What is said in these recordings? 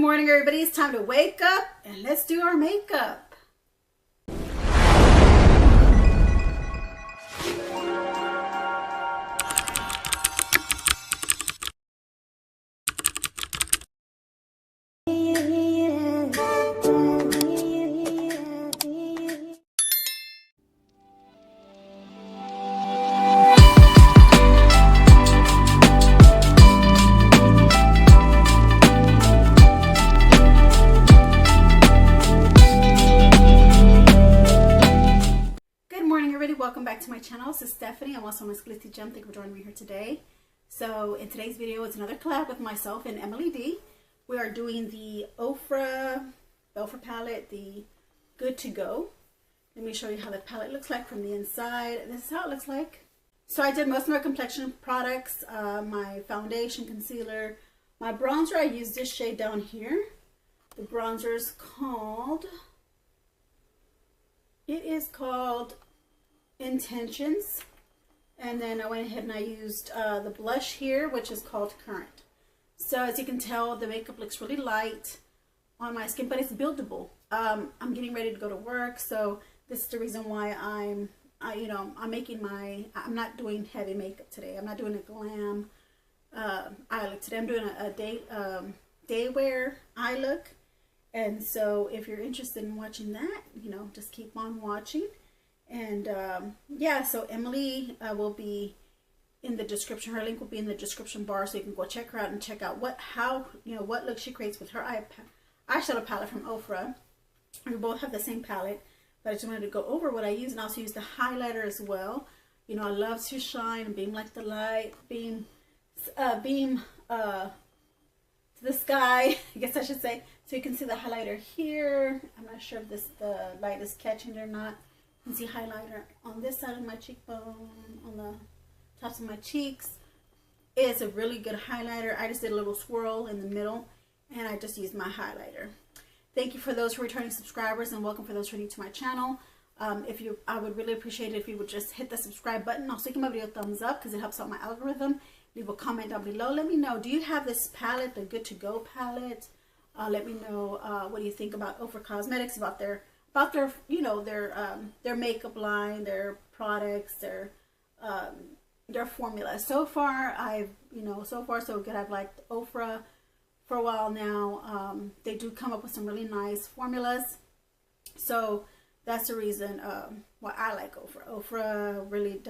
morning, everybody. It's time to wake up and let's do our makeup. Welcome back to my channel. This is Stephanie. I'm also on GENGLOW. Thank you for joining me here today. So in today's video, it's another collab with myself and Emily D. We are doing the Ofra palette, the Good to Go. Let me show you how the palette looks like from the inside. This is how it looks like. So I did most of my complexion products, my foundation, concealer, my bronzer. I used this shade down here. The bronzer is called, Intentions. And then I went ahead and I used the blush here, which is called Current. So as you can tell, the makeup looks really light on my skin, but it's buildable. I'm getting ready to go to work, so this is the reason why I'm not doing heavy makeup today. I'm not doing a glam eye look today. I'm doing a day wear eye look. And so if you're interested in watching that, just keep on watching. And yeah, so Emily will be in the description. Her link will be in the description bar, so you can go check her out and check out what look she creates with her eyeshadow palette from Ofra. We both have the same palette, but I just wanted to go over what I use, and also use the highlighter as well. I love to shine and beam like the light, beam to the sky, I guess I should say. So you can see the highlighter here. I'm not sure if the light is catching it or not. You can see highlighter on this side of my cheekbone, on the tops of my cheeks. It's a really good highlighter. I just did a little swirl in the middle, and I just used my highlighter. Thank you for those who are returning subscribers, and welcome for those who are new to my channel. I would really appreciate it if you would just hit the subscribe button. Also give my video a thumbs up because it helps out my algorithm. Leave a comment down below. Let me know, do you have this palette, the Good to Go palette? Let me know what do you think about Ofra Cosmetics, about their makeup line, their products, their formula. So far, so far so good. I've liked Ofra for a while now. They do come up with some really nice formulas, so that's the reason why I like Ofra. Ofra really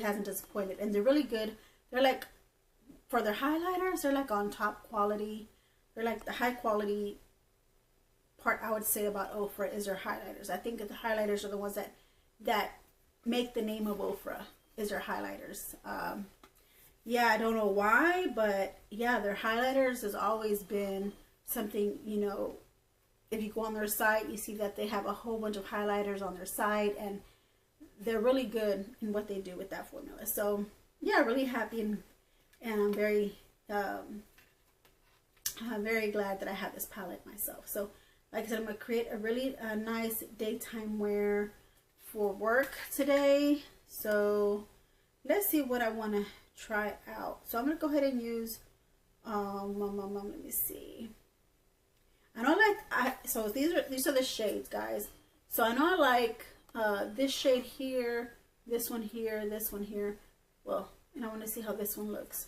hasn't disappointed, and they're really good. They're like, for their highlighters, they're like on top quality. They're like the high quality part I would say about Ofra is their highlighters. I think that the highlighters are the ones that make the name of Ofra, is their highlighters. Yeah, I don't know why, but yeah, their highlighters has always been something, if you go on their site, you see that they have a whole bunch of highlighters on their site, and they're really good in what they do with that formula. So yeah, really happy, and I'm very glad that I have this palette myself. So like I said, I'm going to create a really nice daytime wear for work today. So let's see what I want to try out. So I'm going to go ahead and use, let me see. I know so these are the shades, guys. So I know I like this shade here, this one here, this one here. Well, and I want to see how this one looks.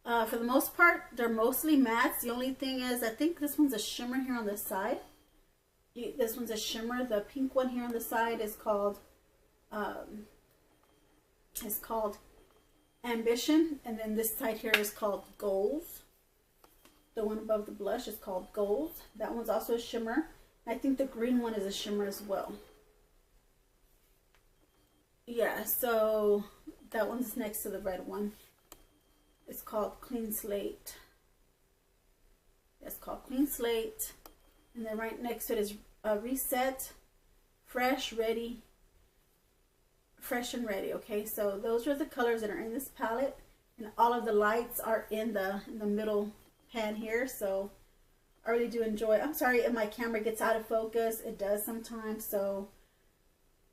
For the most part, they're mostly mattes. The only thing is, I think this one's a shimmer here on the side. This one's a shimmer. The pink one here on the side is called Ambition, and then this side here is called Goals. The one above the blush is called Goals. That one's also a shimmer. I think the green one is a shimmer as well. Yeah, so that one's next to the red one. It's called Clean Slate. It's called Clean Slate. And then right next to it is Reset, Fresh and Ready. Okay, so those are the colors that are in this palette, and all of the lights are in the middle pan here. So I really do enjoy it. I'm sorry if my camera gets out of focus. It does sometimes. So,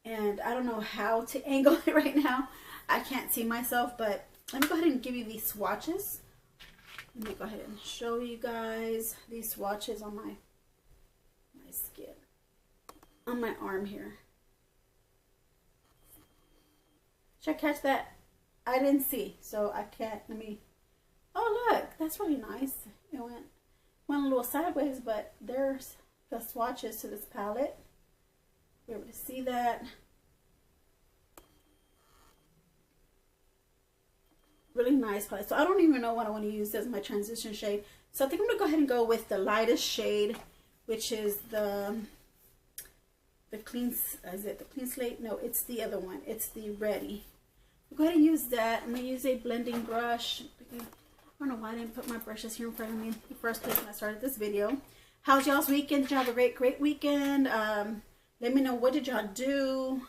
and I don't know how to angle it right now. I can't see myself, but let me go ahead and give you these swatches Let me go ahead and show you guys these swatches on my skin, on my arm here. Should I catch that? I didn't see, so I can't. Let me. Oh look, that's really nice. It went a little sideways, but there's the swatches to this palette. You're able to see that. Really nice palette. So I don't even know what I want to use as my transition shade. So I think I'm gonna go ahead and go with the lightest shade, which is the clean. Is it the clean slate? No, it's the other one. It's the Ready. I'll go ahead and use that. I'm gonna use a blending brush. I don't know why I didn't put my brushes here in front of me the first place when I started this video. How's y'all's weekend? Did y'all have a great weekend? Let me know, what did y'all do?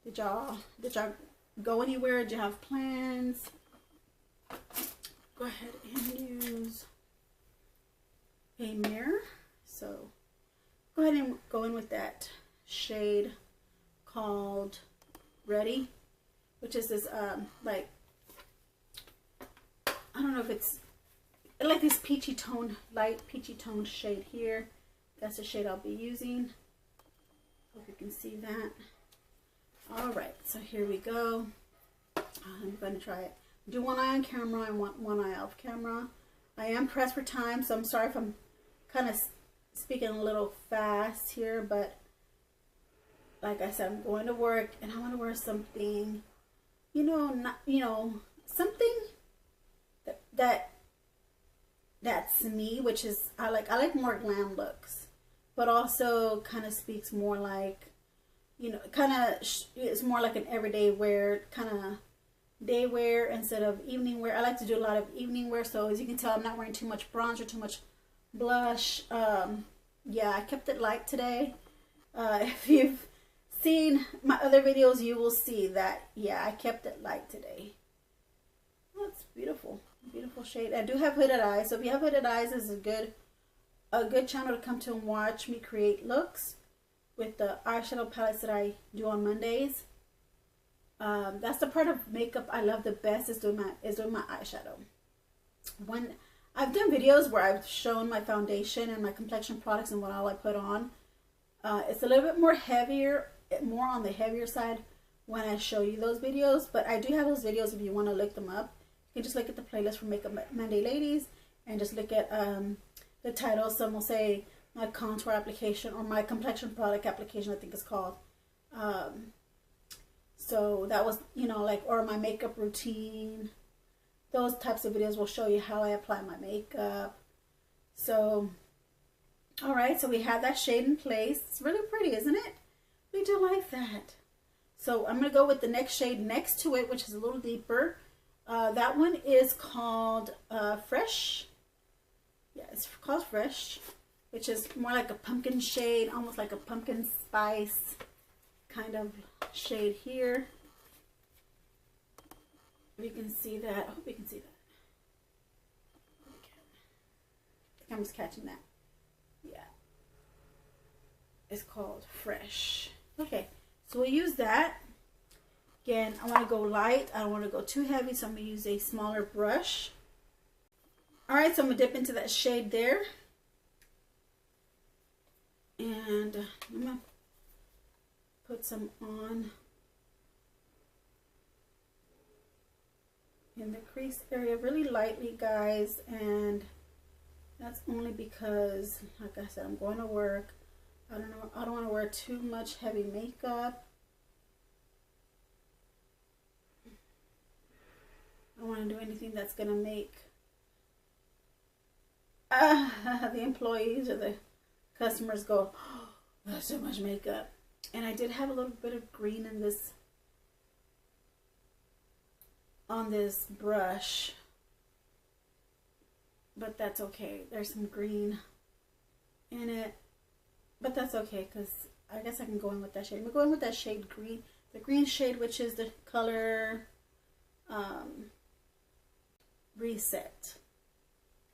Did y'all go anywhere? Did you have plans? Go ahead and use a mirror. So go ahead and go in with that shade called Ready, which is this like, I don't know if it's like this peachy tone, light peachy tone shade here. That's the shade I'll be using. Hope you can see that. All right, so here we go. I'm going to try it. Do one eye on camera and one eye off camera. I am pressed for time, so I'm sorry if I'm kind of speaking a little fast here, but like I said, I'm going to work and I want to wear something, something that's me, which is I like more glam looks, but also kind of speaks more like, it's more like an everyday wear, kind of day wear instead of evening wear. I like to do a lot of evening wear, so as you can tell, I'm not wearing too much bronze or too much blush. Yeah, I kept it light today. If you've seen my other videos, you will see that, yeah, I kept it light today. Oh, it's beautiful. Beautiful shade. I do have hooded eyes, so if you have hooded eyes, this is a good channel to come to and watch me create looks with the eyeshadow palettes that I do on Mondays. That's the part of makeup I love the best, is doing my eyeshadow. When I've done videos where I've shown my foundation and my complexion products and what all I put on, it's a little bit more heavier, more on the heavier side when I show you those videos. But I do have those videos if you want to look them up. You can just look at the playlist for Makeup Monday Ladies and just look at the title. Some will say my contour application or my complexion product application, I think it's called. So that was, or my makeup routine. Those types of videos will show you how I apply my makeup. So, all right, so we have that shade in place. It's really pretty, isn't it? We do like that. So I'm going to go with the next shade next to it, which is a little deeper. That one is called Fresh. Yeah, it's called Fresh, which is more like a pumpkin shade, almost like a pumpkin spice kind of shade here. You can see that. I hope you can see that. I think I'm just catching that. Yeah. It's called Fresh. Okay, so we'll use that. Again, I want to go light. I don't want to go too heavy, so I'm going to use a smaller brush. Alright, so I'm going to dip into that shade there. And I'm going to put some on in the crease area really lightly, guys. And that's only because, like I said, I'm going to work. I don't want to wear too much heavy makeup. I don't want to do anything that's going to make the employees or the customers go, oh, that's so much makeup. And I did have a little bit of green in this, on this brush, but that's okay. There's some green in it, but that's okay, because I guess I can go in with that shade. I'm going with that shade green, the green shade, which is the color Reset.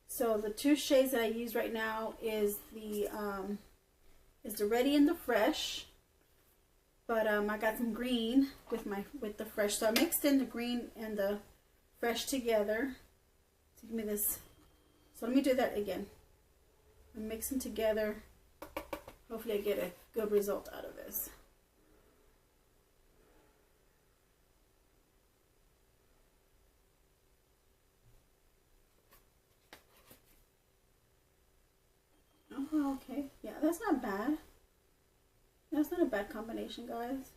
So the two shades that I use right now is the Ready and the Fresh. But I got some green with the Fresh, so I mixed in the green and the Fresh together. to give me this. So let me do that again. I'm mixing together. Hopefully I get a good result out of this. Oh, okay. Yeah, that's not bad. That's not a bad combination, guys.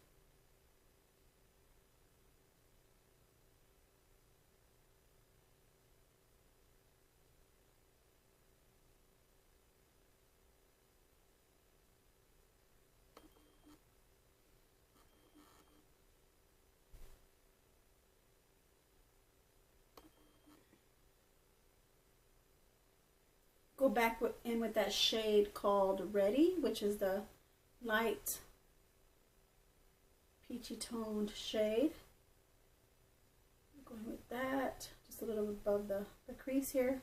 Go back in with that shade called Ready, which is the light peachy toned shade. Going with that, just a little above the crease here.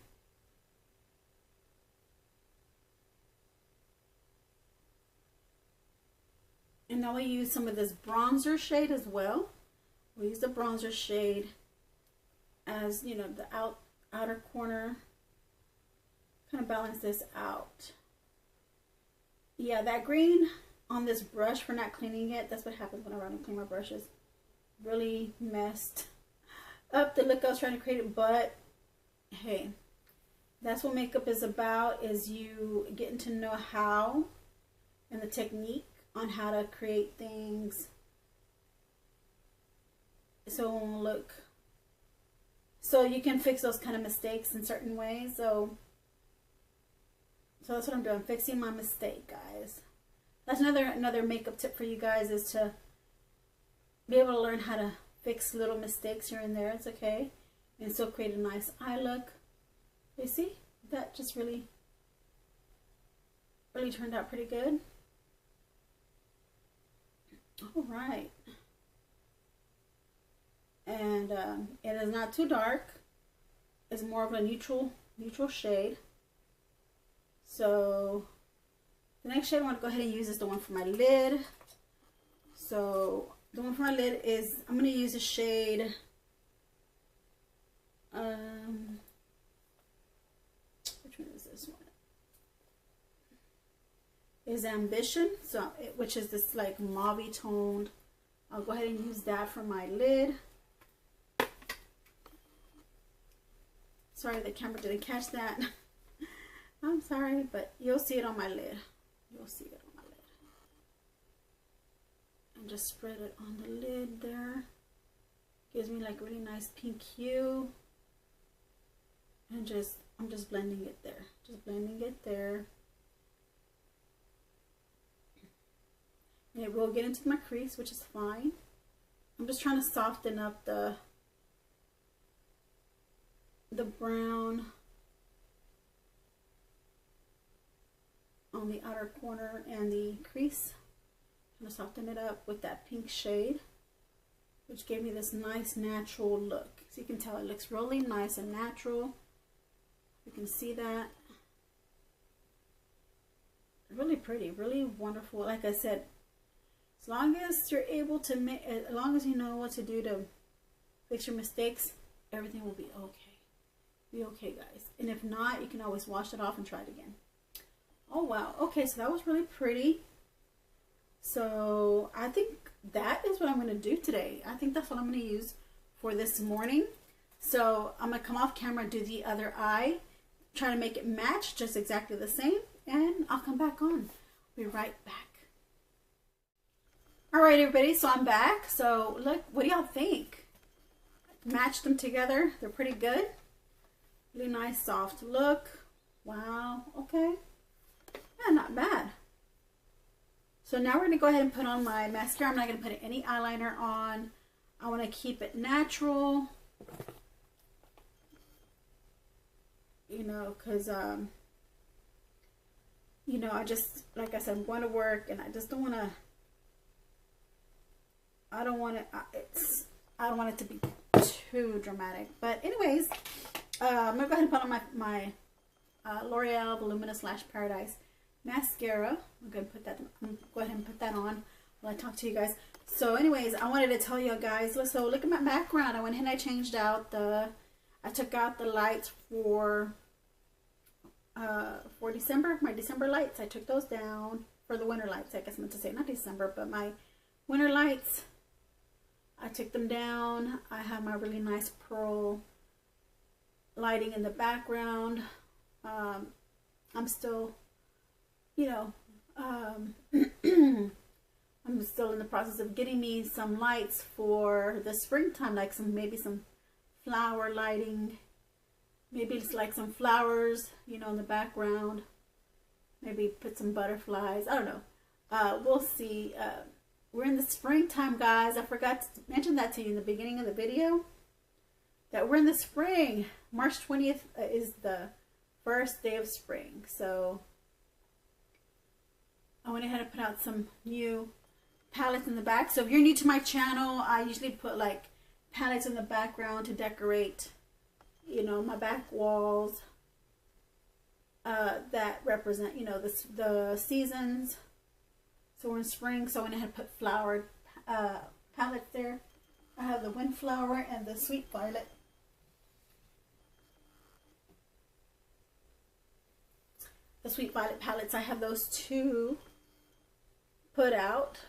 And now we use some of this bronzer shade as well. We use the bronzer shade as, you know, the outer corner. Kind of balance this out. Yeah, that green on this brush for not cleaning it, that's what happens when I run and clean my brushes. Really messed up the look I was trying to create, but hey, that's what makeup is about, is you getting to know how and the technique on how to create things so it won't look, so you can fix those kind of mistakes in certain ways. So that's what I'm doing, fixing my mistake, guys. That's another makeup tip for you guys, is to be able to learn how to fix little mistakes here and there. It's okay, and still create a nice eye look. You see, that just really turned out pretty good. All right, and it is not too dark. It's more of a neutral shade. So the next shade I want to go ahead and use is the one for my lid. So the one for my lid is, I'm going to use a shade, which one is this one? Is Ambition, so which is this like mauve toned. I'll go ahead and use that for my lid. Sorry, the camera didn't catch that. I'm sorry, but you'll see it on my lid. You'll see it on my lid. And just spread it on the lid there. Gives me like a really nice pink hue. And I'm just blending it there. Just blending it there. And it will get into my crease, which is fine. I'm just trying to soften up the brown on the outer corner and the crease. I'm going to soften it up with that pink shade, which gave me this nice natural look. So you can tell it looks really nice and natural. You can see that. Really pretty, really wonderful. Like I said, as long as you're able to make, as long as you know what to do to fix your mistakes, everything will be okay. Be okay, guys. And if not, you can always wash it off and try it again. Oh wow, okay, so that was really pretty. So I think that is what I'm going to do today. I think that's what I'm going to use for this morning. So I'm going to come off camera and do the other eye, try to make it match just exactly the same, and I'll come back on. Be right back. All right, everybody, so I'm back. So look, what do y'all think? Matched them together. They're pretty good. Really nice soft look. Wow, okay. Yeah, not bad. So now we're going to go ahead and put on my mascara. I'm not going to put any eyeliner on. I want to keep it natural. You know, because, you know, I just, like I said, I'm going to work and I just don't want to, I don't want it to be too dramatic. But anyways, I'm going to go ahead and put on my L'Oreal Voluminous Lash Paradise mascara. I'm going to go ahead and put that on while I talk to you guys. So anyways, I wanted to tell you guys, so look at my background. I went ahead and I changed out I took out the lights for December, my December lights. I took those down for the winter lights. I guess I meant to say not December, but my winter lights, I took them down. I have my really nice pearl lighting in the background. I'm still, you know, I'm still in the process of getting me some lights for the springtime, like maybe some flower lighting. Maybe it's like some flowers, you know, in the background. Maybe put some butterflies. I don't know. We'll see. We're in the springtime, guys. I forgot to mention that to you in the beginning of the video. That we're in the spring. March 20th is the first day of spring. So I went ahead and put out some new palettes in the back. So if you're new to my channel, I usually put like palettes in the background to decorate, you know, my back walls that represent, you know, the seasons. So we're in spring, so I went ahead and put flowered palettes there. I have the Windflower and the Sweet Violet. The Sweet Violet palettes, I have those two put out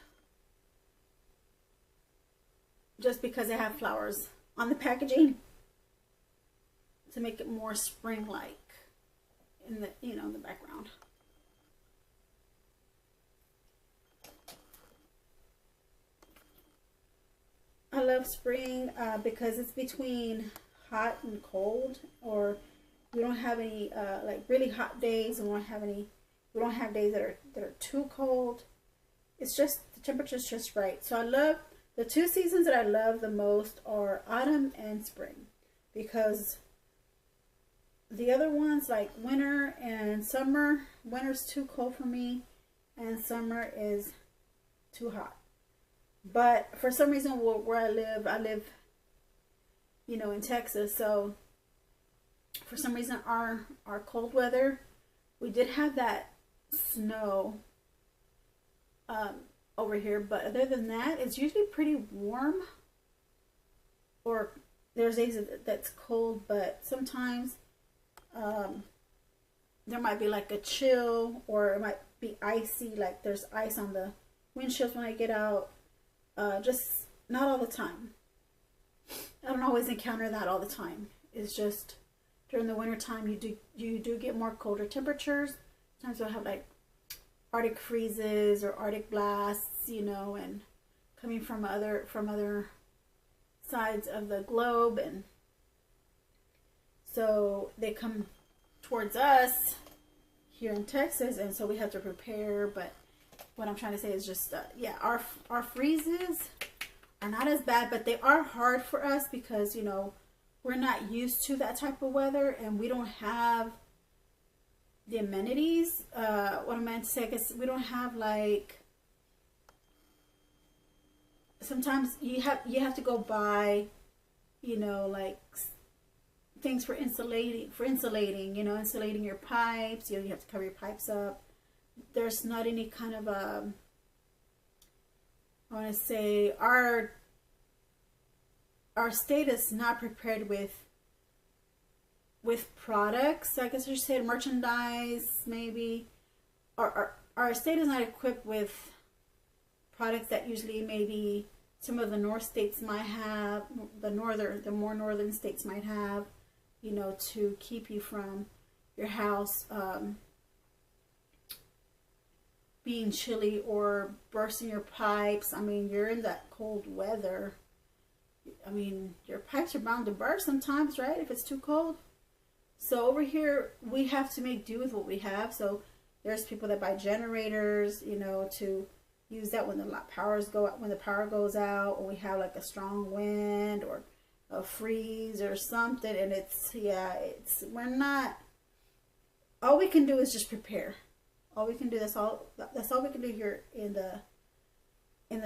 just because they have flowers on the packaging to make it more spring-like in the, you know, in the background. I love spring because it's between hot and cold, or we don't have any like really hot days, and we don't have days that are too cold. It's just the temperature's just right. So I love the two seasons that I love the most are autumn and spring, because the other ones like winter and summer, winter's too cold for me and summer is too hot. But for some reason where I live, you know, in Texas, so for some reason our cold weather, we did have that snow over here, but other than that, it's usually pretty warm. Or there's days that's cold, but sometimes there might be like a chill, or it might be icy, like there's ice on the windshields when I get out. Just not all the time. I don't always encounter that all the time. It's just during the winter time you do get more colder temperatures. Sometimes we'll have like Arctic freezes or Arctic blasts, you know, and coming from other sides of the globe, and so they come towards us here in Texas, and so we have to prepare. But what I'm trying to say is just yeah, our freezes are not as bad, but they are hard for us because, you know, we're not used to that type of weather, and we don't have the amenities. What I meant to say, I guess we don't have, like, sometimes you have to go buy, you know, like things for insulating, you know, insulating your pipes. You know, you have to cover your pipes up. There's not any kind of I want to say our state is not prepared with products. I guess I should say merchandise, maybe. Our state is not equipped with products that usually maybe some of the north states might have, the more northern states might have, you know, to keep you from your house being chilly or bursting your pipes. I mean, you're in that cold weather. I mean, your pipes are bound to burst sometimes, right? If it's too cold. So over here, we have to make do with what we have. So there's people that buy generators, you know, to use that when the power goes out, or we have like a strong wind or a freeze or something. And we're not, all we can do is just prepare. All we can do, that's all we can do here in the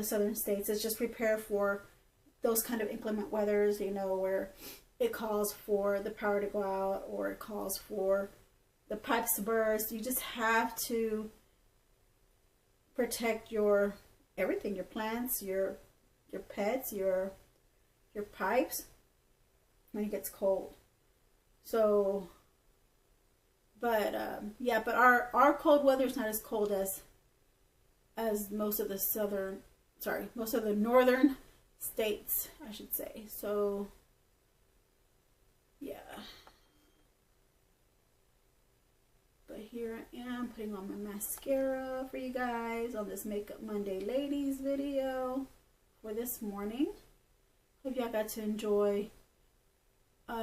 southern states, is just prepare for those kind of inclement weathers, you know, where it calls for the power to go out, or it calls for the pipes to burst. You just have to protect your everything, your plants, your pets, your pipes when it gets cold. So, but yeah, but our cold weather is not as cold as most of the most of the northern states, I should say. So, yeah. But here I am putting on my mascara for you guys on this Makeup Monday Ladies video for this morning. Hope y'all got to enjoy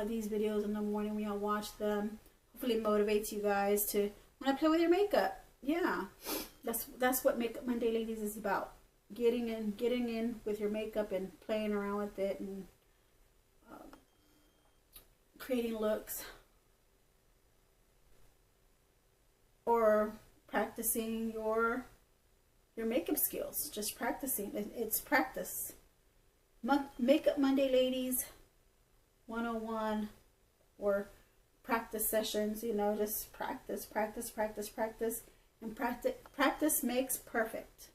these videos in the morning when y'all watch them. Hopefully it motivates you guys to want to play with your makeup. Yeah, that's what Makeup Monday Ladies is about. Getting in with your makeup and playing around with it and creating looks or practicing your makeup skills. Just practicing. It's practice. Makeup Monday Ladies 101 or practice sessions, you know, just practice, and practice makes perfect.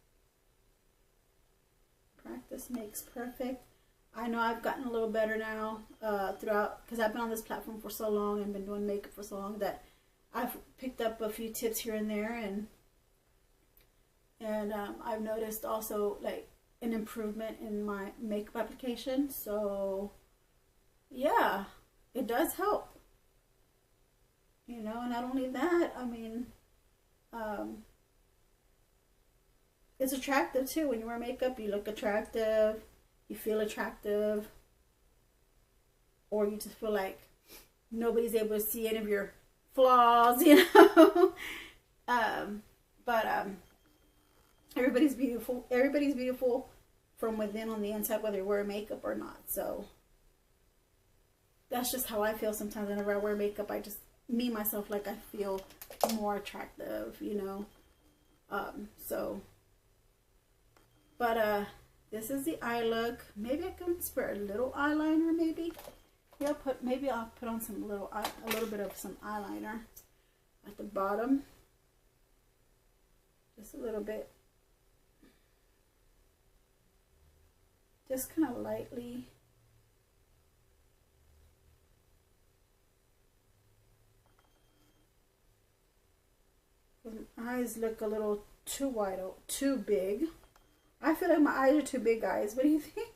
Practice makes perfect. I know I've gotten a little better now throughout, because I've been on this platform for so long and been doing makeup for so long that I've picked up a few tips here and there, and I've noticed also like an improvement in my makeup application. So yeah, it does help, you know. And not only that, I mean, it's attractive too. When you wear makeup, you look attractive, you feel attractive, or you just feel like nobody's able to see any of your flaws, you know. But everybody's beautiful. Everybody's beautiful from within on the inside, whether you wear makeup or not. So that's just how I feel sometimes whenever I wear makeup. I just, me, myself, like I feel more attractive, you know. So, but this is the eye look. Maybe I can spare a little eyeliner, maybe. Yeah, maybe I'll put on a little bit of some eyeliner at the bottom. Just a little bit. Just kind of lightly. My eyes look a little too wide, too big. I feel like my eyes are too big, guys. What do you think?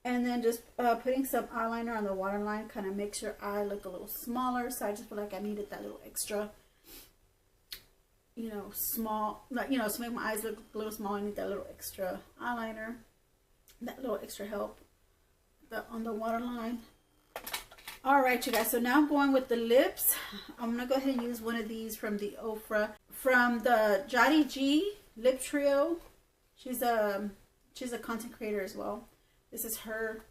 And then just putting some eyeliner on the waterline kind of makes your eye look a little smaller. So I just feel like I needed that little extra, you know, small, like, you know, to make my eyes look a little small. I need that little extra eyeliner, that little extra help on the waterline. All right, you guys. So now I'm going with the lips. I'm gonna go ahead and use one of these from the Ofra, from the Jody G Lip Trio. She's a content creator as well. This is her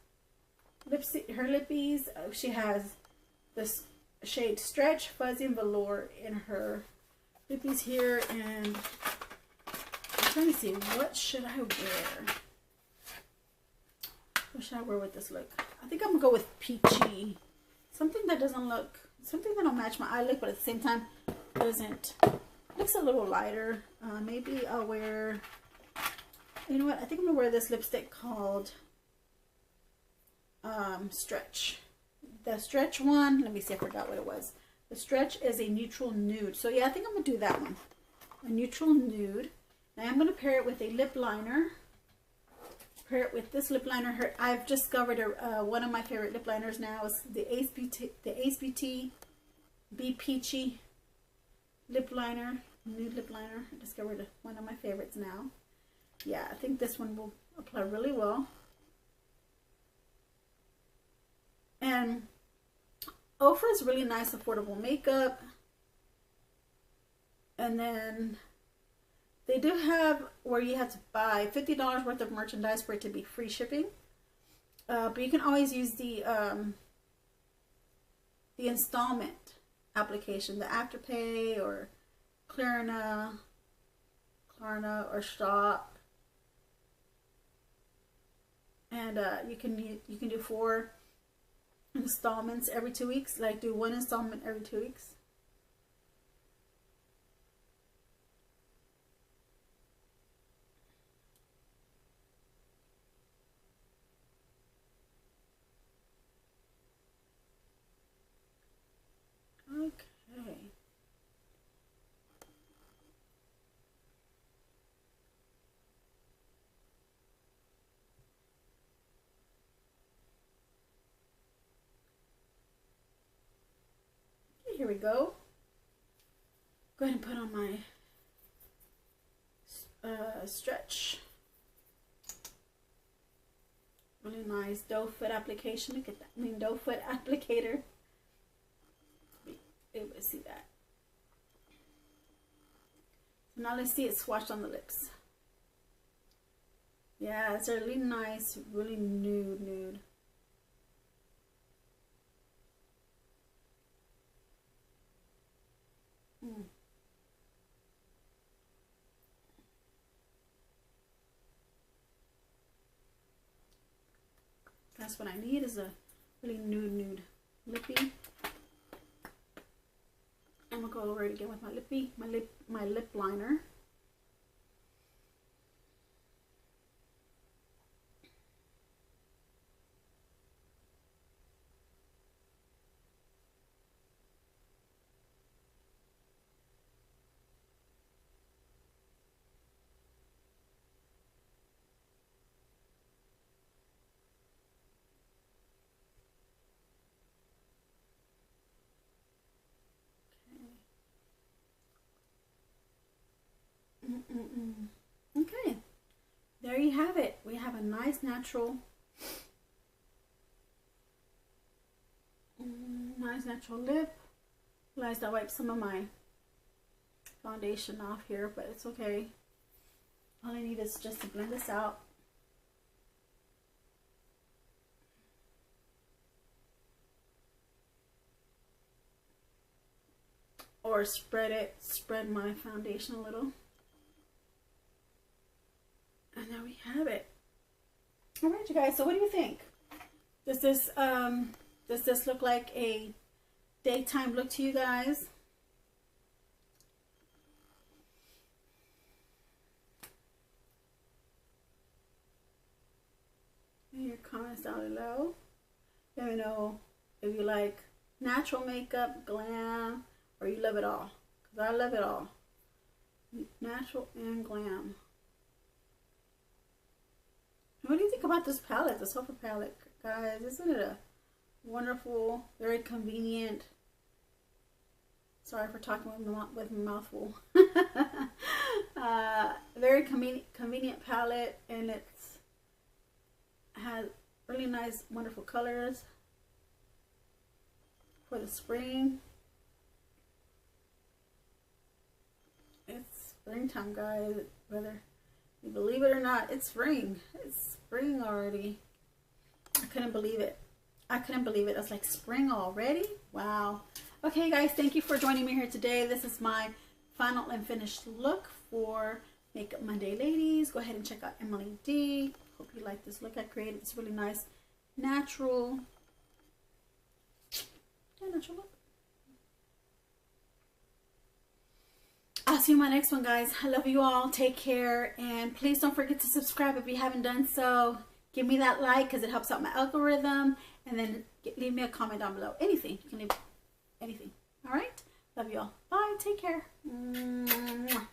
lippies. She has this shade Stretch, Fuzzy, and Velour in her lippies here. And I'm trying to see, what should I wear? What should I wear with this look? I think I'm gonna go with peachy. Something that doesn't look, something that don't match my eye look, but at the same time doesn't, looks a little lighter. Maybe I'll wear, you know what? I think I'm gonna wear this lipstick called Stretch. The Stretch one, let me see, I forgot what it was. The Stretch is a neutral nude. So yeah, I think I'm gonna do that one. A neutral nude. Now I'm gonna pair it with a lip liner. Pair it with this lip liner. I've discovered one of my favorite lip liners now is the Ace Beauty Be Peachy lip liner, nude lip liner. I discovered one of my favorites now. Yeah, I think this one will apply really well. And Ofra is really nice, affordable makeup. And then they do have where you have to buy $50 worth of merchandise for it to be free shipping. But you can always use the installment application, the Afterpay or Klarna or Shop. And you can do 4 installments every 2 weeks. Like do 1 installment every 2 weeks. here we go. Go ahead and put on my stretch. Really nice doe foot application. Look at that. I mean, doe foot applicator. Be able to see that. So now let's see it swatched on the lips. Yeah, it's a really nice, really nude. That's what I need, is a really nude lippy. I'm gonna go over it again with my lippy, my lip liner. Okay, there you have it. We have a nice natural lip. Realized I wiped some of my foundation off here, but it's okay. All I need is just to blend this out. Or spread my foundation a little. And there we have it. All right, you guys, so what do you think? Does this look like a daytime look to you guys? Leave your comments down below. Let me know if you like natural makeup, glam, or you love it all. Because I love it all. Natural and glam. What do you think about this palette, the Ofra palette, guys? Isn't it a wonderful, very convenient? Sorry for talking with my mouth full. Very convenient palette, and it's has really nice, wonderful colors for the spring. It's springtime, guys. Whether you believe it or not, it's spring. It's spring already. I couldn't believe it. I couldn't believe it. I was like, spring already? Wow. Okay, guys, thank you for joining me here today. This is my final and finished look for Makeup Monday, ladies. Go ahead and check out Emily D. Hope you like this look I created. It's really nice, natural look. I'll see you in my next one, guys. I love you all. Take care. And please don't forget to subscribe if you haven't done so. Give me that like because it helps out my algorithm. And then leave me a comment down below. Anything. You can leave anything. All right? Love you all. Bye. Take care. Mwah.